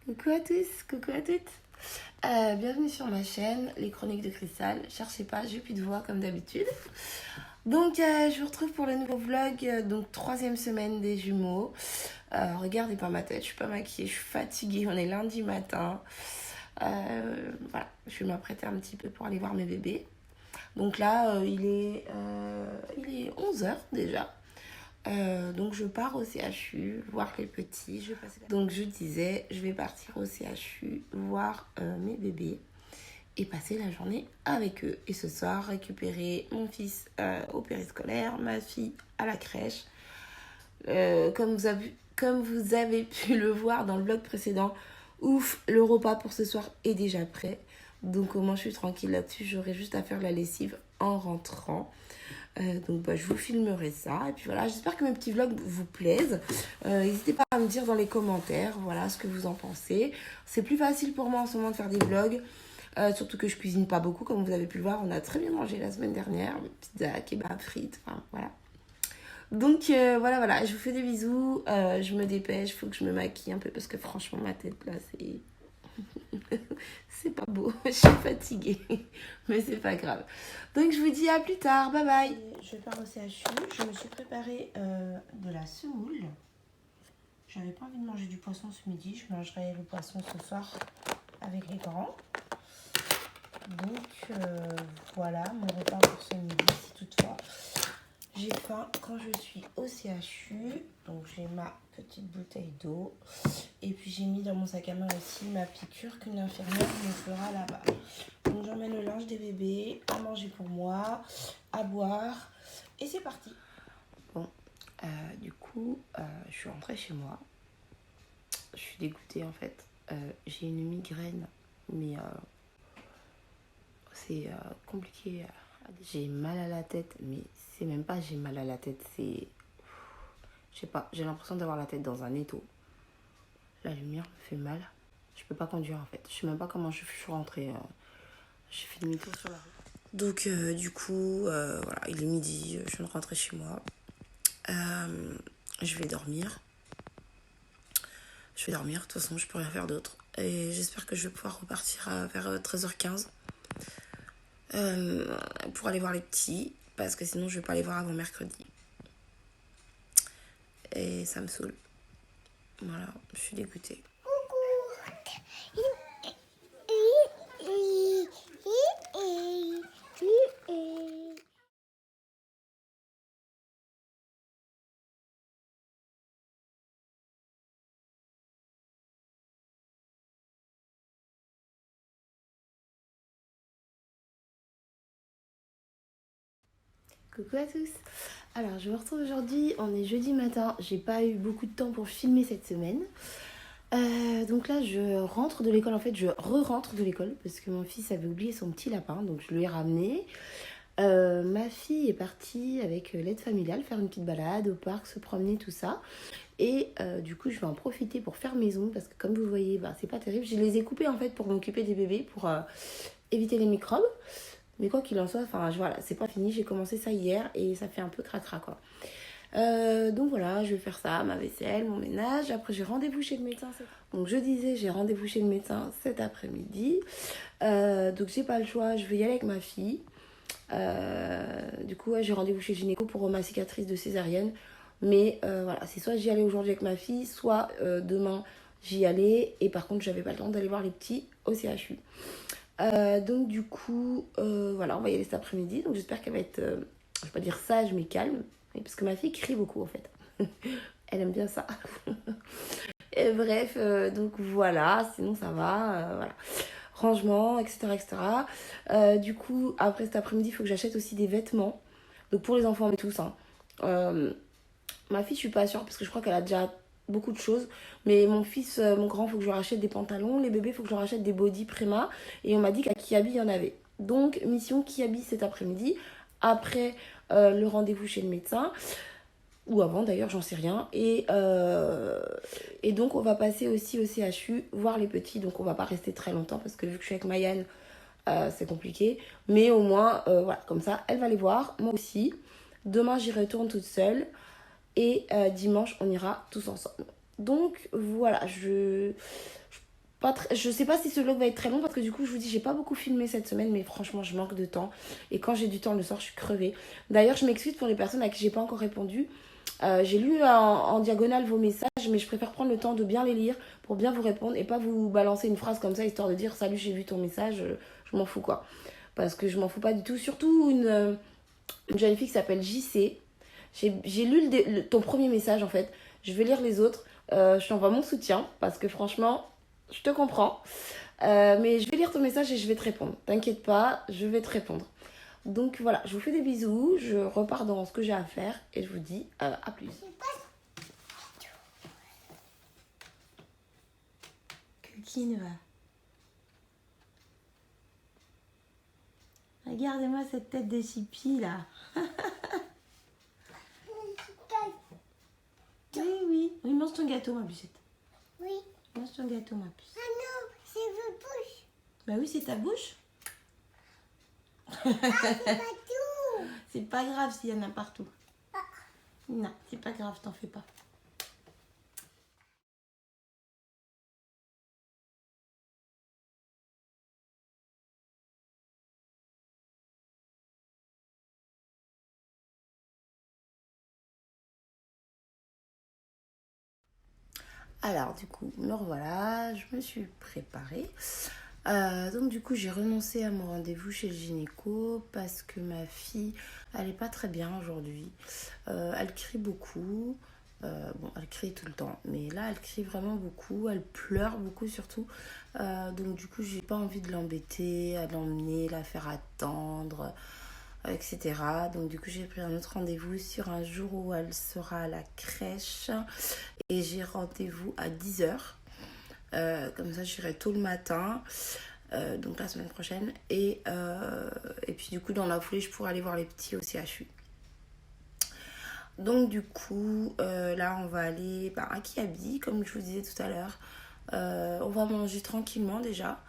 Coucou à tous, coucou à toutes. Bienvenue sur ma chaîne, les Chroniques de Cristal. Cherchez pas, j'ai plus de voix comme d'habitude. Donc, je vous retrouve pour le nouveau vlog, donc troisième semaine des jumeaux. Regardez pas ma tête, je suis pas maquillée, je suis fatiguée, on est lundi matin. Voilà, je vais m'apprêter un petit peu pour aller voir mes bébés. Donc là, il est 11h déjà. Donc je pars au CHU voir les petits. Donc je disais, je vais partir au CHU voir mes bébés et passer la journée avec eux. Et ce soir, récupérer mon fils au périscolaire, ma fille à la crèche. Comme vous avez pu le voir dans le vlog précédent, ouf, le repas pour ce soir est déjà prêt. Donc au moins je suis tranquille là-dessus, j'aurai juste à faire la lessive en rentrant. Donc je vous filmerai ça. Et puis voilà, j'espère que mes petits vlogs vous plaisent. N'hésitez pas à me dire dans les commentaires, voilà, ce que vous en pensez. C'est plus facile pour moi en ce moment de faire des vlogs. Surtout que je cuisine pas beaucoup, comme vous avez pu le voir. On a très bien mangé la semaine dernière. Pizza, kebab, frites, enfin voilà. Donc voilà, je vous fais des bisous. Je me dépêche, il faut que je me maquille un peu parce que franchement ma tête là c'est... c'est pas beau, je suis fatiguée, mais c'est pas grave. Donc je vous dis à plus tard, bye bye. Je pars au CHU, je me suis préparé de la semoule. J'avais pas envie de manger du poisson ce midi, je mangerai le poisson ce soir avec les grands. Donc voilà mon repas pour ce midi, si toutefois j'ai faim quand je suis au CHU. Donc j'ai ma petite bouteille d'eau. Et puis j'ai mis dans mon sac à main aussi ma piqûre qu'une infirmière me fera là-bas. Donc j'emmène le linge des bébés, à manger pour moi, à boire. Et c'est parti. Bon, du coup, je suis rentrée chez moi. Je suis dégoûtée en fait. J'ai une migraine, mais c'est compliqué. J'ai mal à la tête, mais c'est même pas j'ai mal à la tête, c'est... Je sais pas, j'ai l'impression d'avoir la tête dans un étau. La lumière me fait mal. Je peux pas conduire en fait. Je sais même pas comment je suis rentrée. J'ai fait demi-tour sur la rue. Donc du coup, voilà, il est midi, je viens de rentrer chez moi. Je vais dormir. De toute façon, je peux rien faire d'autre. Et j'espère que je vais pouvoir repartir vers 13h15 pour aller voir les petits. Parce que sinon, je vais pas les voir avant mercredi. Et ça me saoule. Voilà, je suis dégoûtée. Coucou à tous. Alors je me retrouve aujourd'hui, on est jeudi matin, j'ai pas eu beaucoup de temps pour filmer cette semaine. Donc là je rentre de l'école, en fait je re-rentre de l'école parce que mon fils avait oublié son petit lapin, donc je lui ai ramené. Ma fille est partie avec l'aide familiale faire une petite balade au parc, se promener, tout ça. Et du coup je vais en profiter pour faire maison parce que comme vous voyez, c'est pas terrible. Je les ai coupés en fait pour m'occuper des bébés, pour éviter les microbes. Mais quoi qu'il en soit, voilà, c'est pas fini. J'ai commencé ça hier et ça fait un peu cracra quoi. Donc voilà, je vais faire ça, ma vaisselle, mon ménage. Après, j'ai rendez-vous chez le médecin. Donc je disais, j'ai rendez-vous chez le médecin cet après-midi. Donc j'ai pas le choix, je vais y aller avec ma fille. Du coup, ouais, j'ai rendez-vous chez le gynéco pour ma cicatrice de césarienne. Mais voilà, c'est soit j'y allais aujourd'hui avec ma fille, soit demain j'y allais. Et par contre, j'avais pas le temps d'aller voir les petits au CHU. Donc du coup, voilà, on va y aller cet après-midi. Donc j'espère qu'elle va être, je vais pas dire sage, mais calme. Parce que ma fille crie beaucoup en fait. Elle aime bien ça. Et bref, donc voilà, sinon ça va. Voilà. Rangement, etc. etc. Du coup, après cet après-midi, il faut que j'achète aussi des vêtements. Donc pour les enfants, mais tous. Hein. Ma fille, je suis pas sûre parce que je crois qu'elle a déjà beaucoup de choses. Mais mon fils, mon grand, il faut que je lui rachète des pantalons. Les bébés, il faut que je leur rachète des bodys Prima. Et on m'a dit qu'à Kiabi, il y en avait. Donc, mission Kiabi cet après-midi. Après le rendez-vous chez le médecin. Ou avant d'ailleurs, j'en sais rien. Et donc, on va passer aussi au CHU, voir les petits. Donc, on va pas rester très longtemps parce que vu que je suis avec Mayanne, c'est compliqué. Mais au moins, voilà, comme ça, elle va les voir. Moi aussi. Demain, j'y retourne toute seule. Et dimanche, on ira tous ensemble. Donc voilà, je Je sais pas si ce vlog va être très long parce que du coup, je vous dis, j'ai pas beaucoup filmé cette semaine, mais franchement, je manque de temps. Et quand j'ai du temps le soir, je suis crevée. D'ailleurs, je m'excuse pour les personnes à qui j'ai pas encore répondu. J'ai lu en diagonale vos messages, mais je préfère prendre le temps de bien les lire pour bien vous répondre et pas vous balancer une phrase comme ça histoire de dire salut, j'ai vu ton message. Je m'en fous quoi. Parce que je m'en fous pas du tout. Surtout une jeune fille qui s'appelle JC. J'ai lu ton premier message en fait. Je vais lire les autres. Je t'envoie mon soutien parce que franchement, je te comprends. Mais je vais lire ton message et je vais te répondre. T'inquiète pas, je vais te répondre. Donc voilà, je vous fais des bisous. Je repars dans ce que j'ai à faire et je vous dis à plus. Coquine va. Regardez-moi cette tête de chipi là. Oui. Oui, mange ton gâteau, ma pucette. Oui. Mange ton gâteau, ma puce. Ah non, c'est ma bouche. Bah oui, c'est ta bouche. C'est pas tout. C'est pas grave s'il y en a partout. Non, c'est pas grave, t'en fais pas. Alors du coup, me revoilà, je me suis préparée. Donc du coup, j'ai renoncé à mon rendez-vous chez le gynéco parce que ma fille, elle est pas très bien aujourd'hui. Elle crie beaucoup. Bon, elle crie tout le temps, mais là, elle crie vraiment beaucoup. Elle pleure beaucoup surtout. Donc du coup, j'ai pas envie de l'embêter, à l'emmener, la faire attendre, etc. Donc du coup, j'ai pris un autre rendez-vous sur un jour où elle sera à la crèche. Et j'ai rendez-vous à 10h. Comme ça, j'irai tôt le matin. Donc la semaine prochaine. Et puis du coup, dans la foulée, je pourrai aller voir les petits au CHU. Donc du coup, là, on va aller à Kiabi, comme je vous disais tout à l'heure. On va manger tranquillement déjà.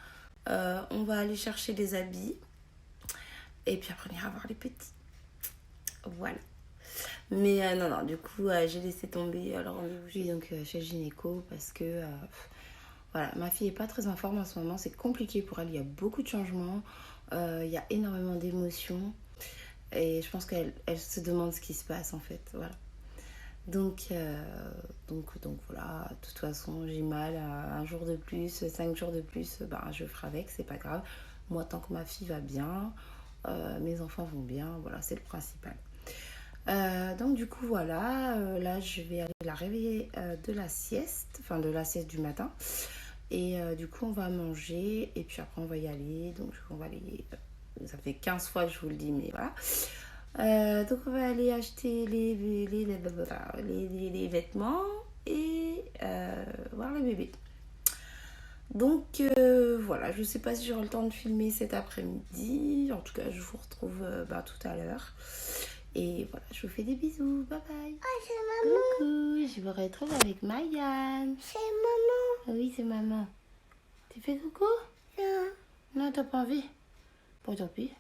On va aller chercher des habits. Et puis après, on ira voir les petits. Voilà. Mais non, du coup, j'ai laissé tomber le rendez-vous. Je suis donc chez le gynéco parce que voilà, ma fille est pas très en forme en ce moment. C'est compliqué pour elle. Il y a beaucoup de changements. Il y a énormément d'émotions. Et je pense qu'elle se demande ce qui se passe en fait. Voilà. Donc voilà, de toute façon, j'ai mal un jour de plus, 5 jours de plus, je ferai avec, c'est pas grave. Moi, tant que ma fille va bien, mes enfants vont bien, voilà, c'est le principal. Donc du coup voilà, là je vais aller la réveiller de la sieste du matin. Et du coup on va manger et puis après on va y aller. Donc on va aller, ça fait 15 fois que je vous le dis mais voilà. Donc on va aller acheter les vêtements et voir le bébé. Donc voilà, je sais pas si j'aurai le temps de filmer cet après-midi. En tout cas, je vous retrouve tout à l'heure. Et voilà, je vous fais des bisous. Bye bye. Oh, c'est maman. Coucou, je vous retrouve avec Mayan. C'est maman. Oui, c'est maman. Tu fais coucou? Non, Non, t'as pas envie? Bon, tant pis.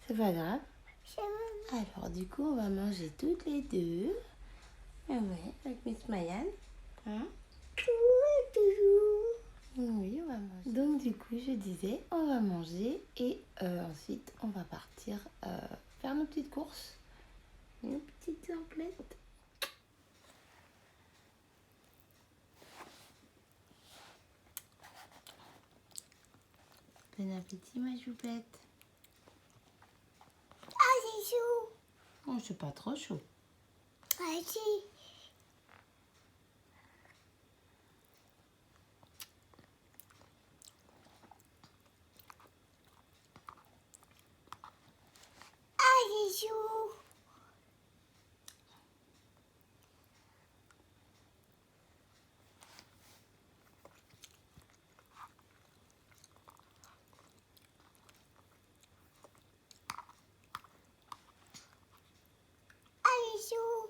C'est pas grave. c'est maman. Alors, du coup, on va manger toutes les deux. Ah ouais, avec Miss Mayan. Hein? Oui, on va manger. Donc, du coup, je disais, on va manger et ensuite, on va partir faire nos petites courses. Nos petites emplettes. Bon appétit, ma choupette. Ah, c'est chaud. Oh, c'est pas trop chaud. Ah, si. Ah, c'est chaud. Ah, c'est chaud.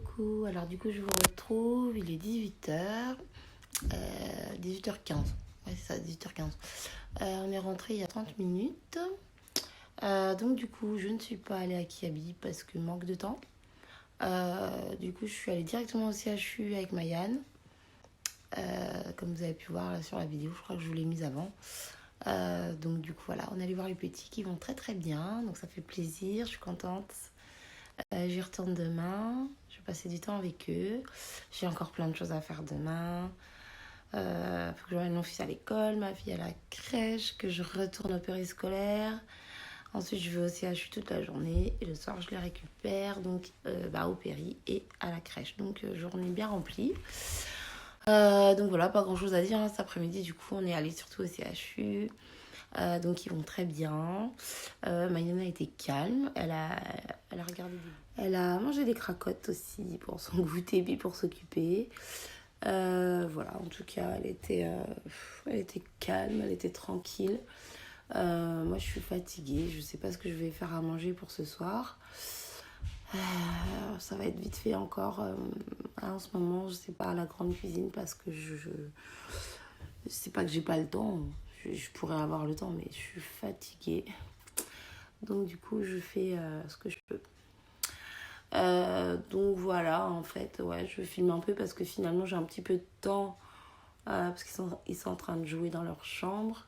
Coucou, alors du coup je vous retrouve, il est 18h, 18h15, ouais c'est ça, 18h15. On est rentré il y a 30 minutes, donc du coup je ne suis pas allée à Kiabi parce que manque de temps. Du coup je suis allée directement au CHU avec Mayan, comme vous avez pu voir là, sur la vidéo, je crois que je vous l'ai mise avant. Donc du coup voilà, on est allé voir les petits qui vont très très bien, donc ça fait plaisir, je suis contente. J'y retourne demain, je vais passer du temps avec eux. J'ai encore plein de choses à faire demain. Faut que j'emmène mon fils à l'école, ma fille à la crèche, que je retourne au périscolaire. Ensuite, je vais au CHU toute la journée et le soir, je les récupère donc au péri et à la crèche. Donc, journée bien remplie. Donc voilà, pas grand chose à dire. Cet après-midi, du coup, on est allé surtout au CHU. Donc ils vont très bien. Mayana était calme. Elle a regardé Elle a mangé des cracottes aussi pour son goûter puis pour s'occuper. Voilà, en tout cas, elle était calme, elle était tranquille. Moi, je suis fatiguée. Je sais pas ce que je vais faire à manger pour ce soir. Ça va être vite fait encore. En ce moment, je sais pas, la grande cuisine parce que je sais pas que j'ai pas le temps. Je pourrais avoir le temps, mais je suis fatiguée. Donc du coup, je fais ce que je peux. Donc voilà, en fait, ouais, je filme un peu parce que finalement, j'ai un petit peu de temps. Parce qu'ils sont en train de jouer dans leur chambre.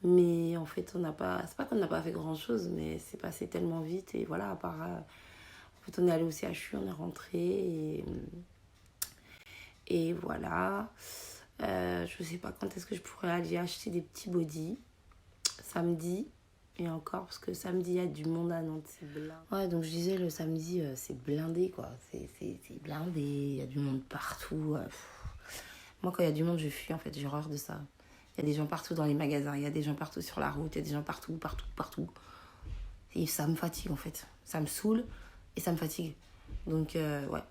Mais en fait, c'est pas qu'on n'a pas fait grand chose, mais c'est passé tellement vite. Et voilà, à part... en fait, on est allé au CHU, on est rentré. Et voilà. Je sais pas quand est-ce que je pourrais aller acheter des petits bodys. Samedi. Et encore, parce que samedi, il y a du monde à Nantes, c'est blindé. Ouais, donc je disais, le samedi, c'est blindé, quoi. C'est blindé, il y a du monde partout. Moi, quand il y a du monde, je fuis, en fait, j'ai horreur de ça. Il y a des gens partout dans les magasins, il y a des gens partout sur la route, il y a des gens partout. Et ça me fatigue, en fait. Ça me saoule et ça me fatigue. Donc, ouais.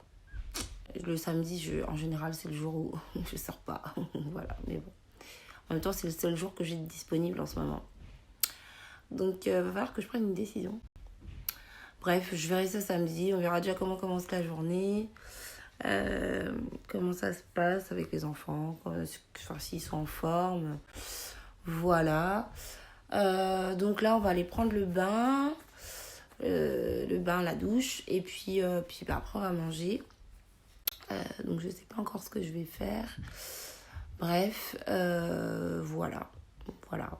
Le samedi, en général, c'est le jour où je sors pas. Voilà, mais bon. En même temps, c'est le seul jour que j'ai disponible en ce moment. Donc, va falloir que je prenne une décision. Bref, je verrai ça samedi. On verra déjà comment commence la journée. Comment ça se passe avec les enfants. S'ils sont en forme. Voilà. Donc là, on va aller prendre le bain. La douche. Et puis après, on va manger. Donc, je sais pas encore ce que je vais faire. Bref, voilà. Voilà.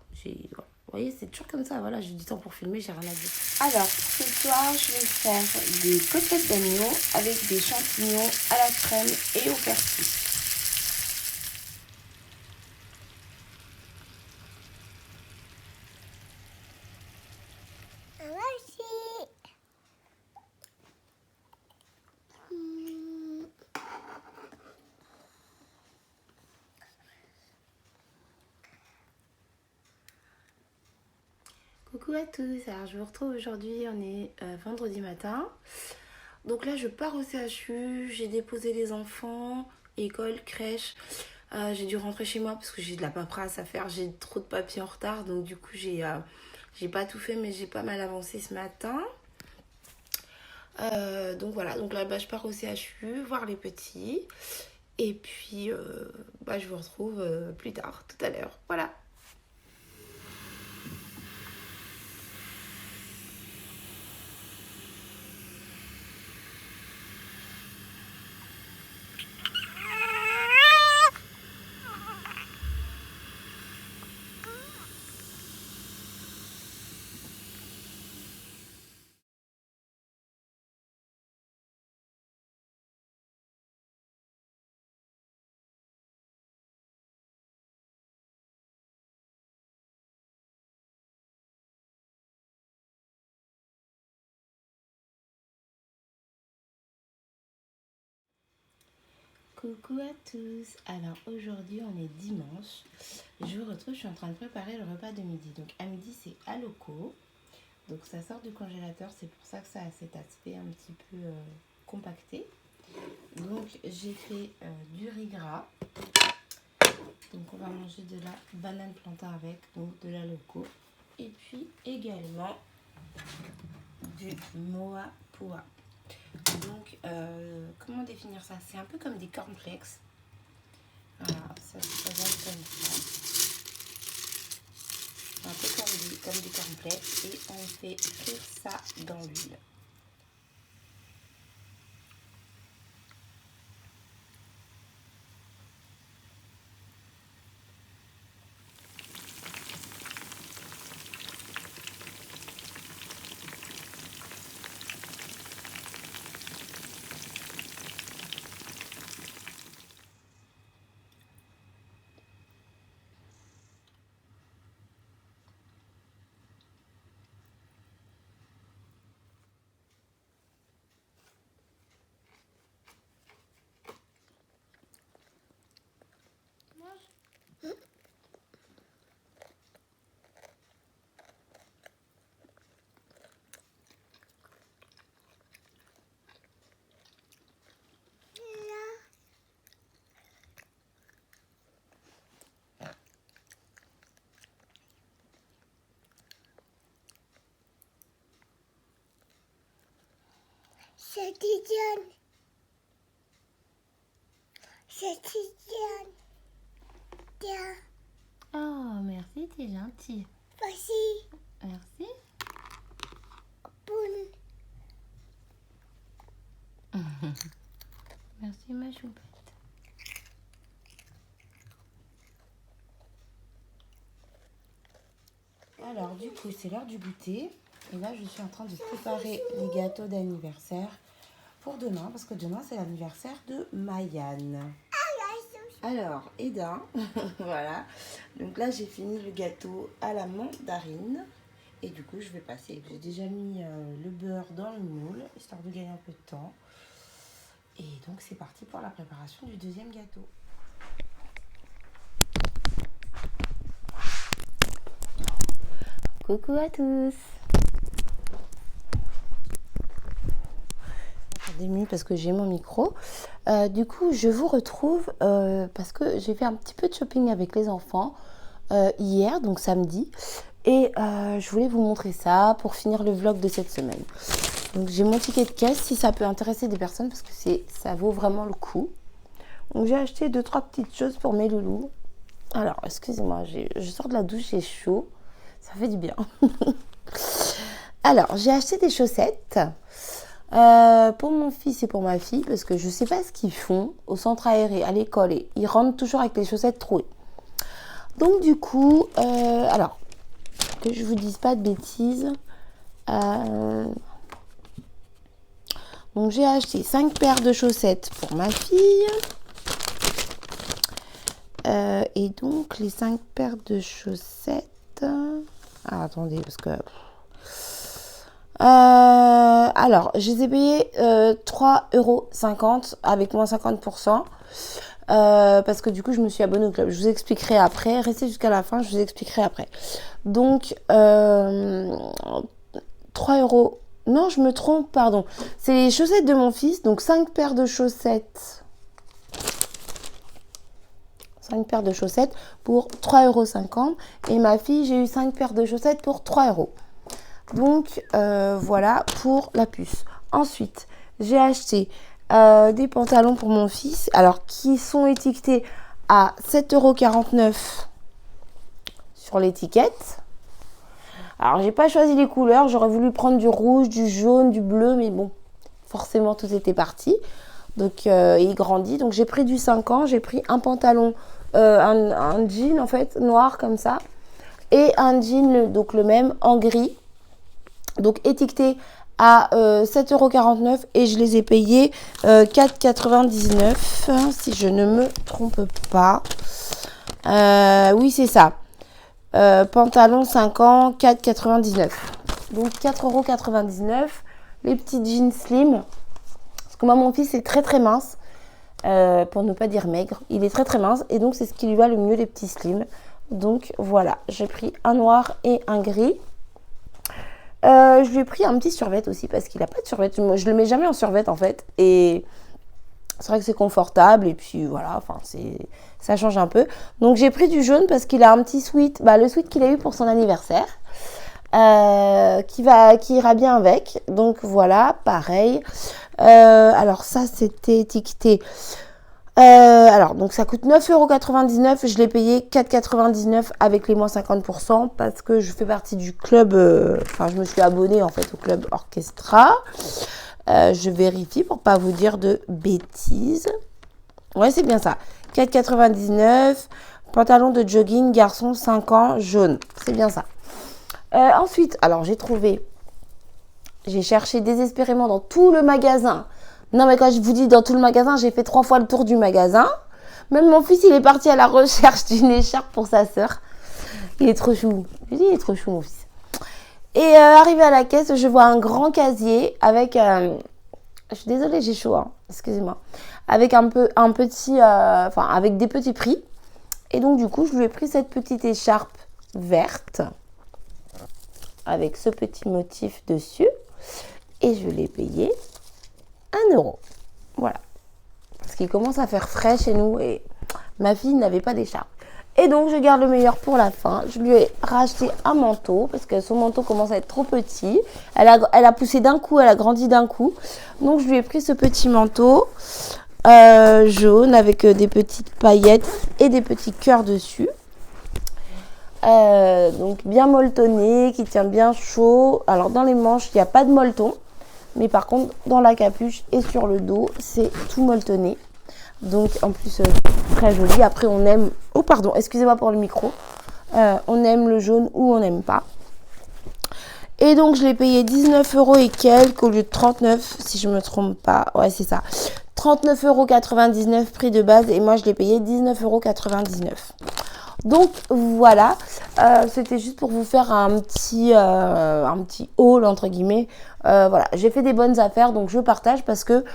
Vous voyez, c'est toujours comme ça. Voilà, j'ai du temps pour filmer, j'ai rien à dire. Alors, ce soir, je vais faire des côtelettes d'agneau avec des champignons à la crème et au persil. Merci. Coucou à tous, alors je vous retrouve aujourd'hui, on est vendredi matin. Donc là je pars au CHU, j'ai déposé les enfants, école, crèche. J'ai dû rentrer chez moi parce que j'ai de la paperasse à faire, j'ai trop de papiers en retard. Donc du coup j'ai pas tout fait mais j'ai pas mal avancé ce matin. Donc voilà, donc là je pars au CHU, voir les petits. Et puis je vous retrouve plus tard, tout à l'heure. Voilà. Coucou à tous, alors aujourd'hui on est dimanche, je vous retrouve, je suis en train de préparer le repas de midi. Donc à midi c'est à loco, donc ça sort du congélateur, c'est pour ça que ça a cet aspect un petit peu compacté. Donc j'ai fait du riz gras, donc on va manger de la banane plantain avec, donc de la loco, et puis également du moa poa. Donc, comment définir ça? C'est un peu comme des cornflakes. Voilà, ça donne comme ça. Un peu comme des cornflakes. Et on fait frire ça dans l'huile. C'est Tidiane. C'est Tidiane. Tiens, Oh, merci, t'es gentil. voici. Merci. Poune. Merci, ma choupette. Alors, du coup, c'est l'heure du goûter. Et là, je suis en train de préparer les gâteaux d'anniversaire pour demain, parce que demain, c'est l'anniversaire de Mayan. Alors, Eda, voilà. Donc là, j'ai fini le gâteau à la mandarine. Et du coup, je vais passer. J'ai déjà mis le beurre dans le moule, histoire de gagner un peu de temps. Et donc, c'est parti pour la préparation du deuxième gâteau. Coucou à tous. Attendez, parce que j'ai mon micro. Du coup, je vous retrouve parce que j'ai fait un petit peu de shopping avec les enfants hier, donc samedi. Et je voulais vous montrer ça pour finir le vlog de cette semaine. Donc j'ai mon ticket de caisse si ça peut intéresser des personnes parce que ça vaut vraiment le coup. Donc j'ai acheté 2-3 petites choses pour mes loulous. Alors, excusez-moi, je sors de la douche, j'ai chaud. Ça fait du bien. Alors, j'ai acheté des chaussettes pour mon fils et pour ma fille parce que je ne sais pas ce qu'ils font au centre aéré, à l'école. Et ils rentrent toujours avec les chaussettes trouées. Donc du coup, alors, que je vous dise pas de bêtises. Donc j'ai acheté 5 paires de chaussettes pour ma fille. Et donc les 5 paires de chaussettes. Ah, attendez, parce que. Alors, je les ai payées 3,50 € avec moins 50%. Parce que du coup, je me suis abonnée au club. Je vous expliquerai après. Restez jusqu'à la fin, je vous expliquerai après. Donc, 3 €. Non, je me trompe, pardon. C'est les chaussettes de mon fils. Donc, 5 paires de chaussettes. 5 paires de chaussettes pour 3,50 €. Et ma fille, j'ai eu 5 paires de chaussettes pour 3 €. Donc, voilà pour la puce. Ensuite, j'ai acheté des pantalons pour mon fils. Alors, qui sont étiquetés à 7,49 € sur l'étiquette. Alors, j'ai pas choisi les couleurs. J'aurais voulu prendre du rouge, du jaune, du bleu. Mais bon, forcément, tout était parti. Donc, il grandit. Donc, j'ai pris du 5 ans. J'ai pris un pantalon, un jean, en fait, noir comme ça. Et un jean, donc le même, en gris. Donc, étiqueté à 7,49 € et je les ai payés 4,99 € si je ne me trompe pas. Oui, c'est ça. Pantalon 5 ans, 4,99 €. Donc 4,99 €. Les petits jeans slim. Parce que moi, mon fils est très très mince. Pour ne pas dire maigre. Il est très très mince. Et donc, c'est ce qui lui va le mieux, les petits slim. Donc, voilà. J'ai pris un noir et un gris. Je lui ai pris un petit survêt aussi parce qu'il n'a pas de survêt. Moi, je le mets jamais en survêt en fait. Et c'est vrai que c'est confortable. Et puis voilà, enfin, ça change un peu. Donc j'ai pris du jaune parce qu'il a un petit sweat. Bah, le sweat qu'il a eu pour son anniversaire. qui ira bien avec. Donc voilà, pareil. Alors ça, c'était étiqueté. Alors, donc ça coûte 9,99 €. Je l'ai payé 4,99 € avec les moins 50% parce que je fais partie du club. Enfin, je me suis abonnée en fait au club Orchestra. Je vérifie pour pas vous dire de bêtises. Ouais, c'est bien ça. 4,99 €. Pantalon de jogging, garçon 5 ans, jaune. C'est bien ça. Ensuite, alors j'ai cherché désespérément dans tout le magasin. Non, mais quand je vous dis dans tout le magasin, j'ai fait 3 fois le tour du magasin. Même mon fils, il est parti à la recherche d'une écharpe pour sa sœur. Il est trop chou. Je dis, il est trop chou, mon fils. Et arrivé à la caisse, je vois un grand casier avec... je suis désolée, j'ai chaud, hein. Excusez-moi. Avec avec des petits prix. Et donc, du coup, je lui ai pris cette petite écharpe verte avec ce petit motif dessus. Et je l'ai payé 1 €. Voilà. Parce qu'il commence à faire frais chez nous et ma fille n'avait pas d'écharpe. Et donc, je garde le meilleur pour la fin. Je lui ai racheté un manteau parce que son manteau commence à être trop petit. Elle a poussé d'un coup, elle a grandi d'un coup. Donc, je lui ai pris ce petit manteau jaune avec des petites paillettes et des petits cœurs dessus. Donc, bien molletonné, qui tient bien chaud. Alors, dans les manches, il n'y a pas de molleton. Mais par contre, dans la capuche et sur le dos, c'est tout molletonné. Donc, en plus, très joli. Après, on aime... Oh, pardon, excusez-moi pour le micro. On aime le jaune ou on n'aime pas. Et donc, je l'ai payé 19 € et quelques au lieu de 39, si je ne me trompe pas. Ouais, c'est ça. 39,99 € prix de base. Et moi, je l'ai payé 19,99 €. Donc voilà, c'était juste pour vous faire un petit haul entre guillemets. Voilà, j'ai fait des bonnes affaires, donc je partage parce que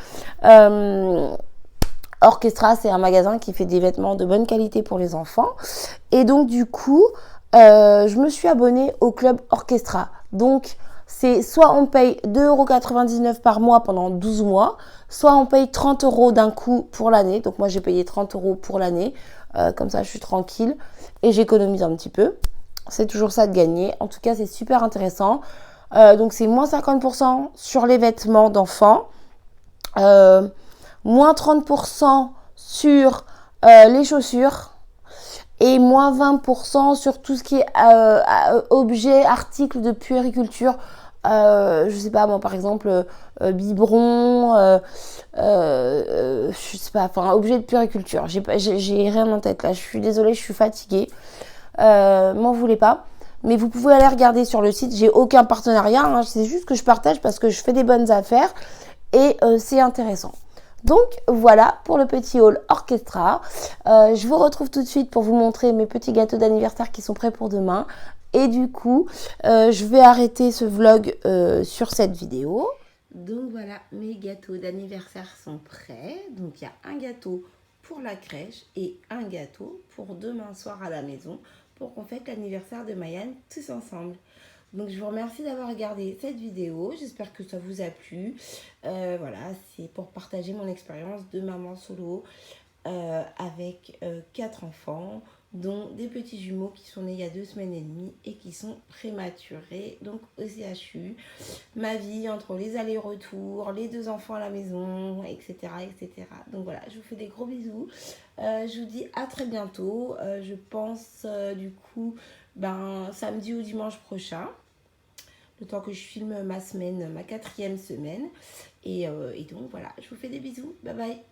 Orchestra, c'est un magasin qui fait des vêtements de bonne qualité pour les enfants. Et donc du coup, je me suis abonnée au club Orchestra. Donc c'est soit on paye 2,99 € par mois pendant 12 mois, soit on paye 30 € d'un coup pour l'année. Donc moi j'ai payé 30 € pour l'année. Comme ça je suis tranquille et j'économise un petit peu. C'est toujours ça de gagner. En tout cas c'est super intéressant. Donc c'est moins 50% sur les vêtements d'enfants. Moins 30% sur les chaussures. Et moins 20% sur tout ce qui est objets, articles de puériculture. Je sais pas moi par exemple biberon, je sais pas, enfin objet de puériculture. J'ai rien en tête là, je suis désolée, je suis fatiguée. M'en voulez pas. Mais vous pouvez aller regarder sur le site, j'ai aucun partenariat, hein, c'est juste que je partage parce que je fais des bonnes affaires et c'est intéressant. Donc voilà pour le petit haul Orchestra. Je vous retrouve tout de suite pour vous montrer mes petits gâteaux d'anniversaire qui sont prêts pour demain. Et du coup, je vais arrêter ce vlog sur cette vidéo. Donc voilà, mes gâteaux d'anniversaire sont prêts. Donc il y a un gâteau pour la crèche et un gâteau pour demain soir à la maison pour qu'on fête l'anniversaire de Mayan tous ensemble. Donc je vous remercie d'avoir regardé cette vidéo, j'espère que ça vous a plu. Voilà, c'est pour partager mon expérience de maman solo avec 4 enfants, dont des petits jumeaux qui sont nés il y a 2 semaines et demie et qui sont prématurés, donc au CHU. Ma vie entre les allers-retours, les 2 enfants à la maison, etc., etc. Donc voilà, je vous fais des gros bisous. Je vous dis à très bientôt. Je pense du coup samedi ou dimanche prochain. Le temps que je filme ma semaine, ma 4e semaine. Et donc voilà, je vous fais des bisous. Bye bye.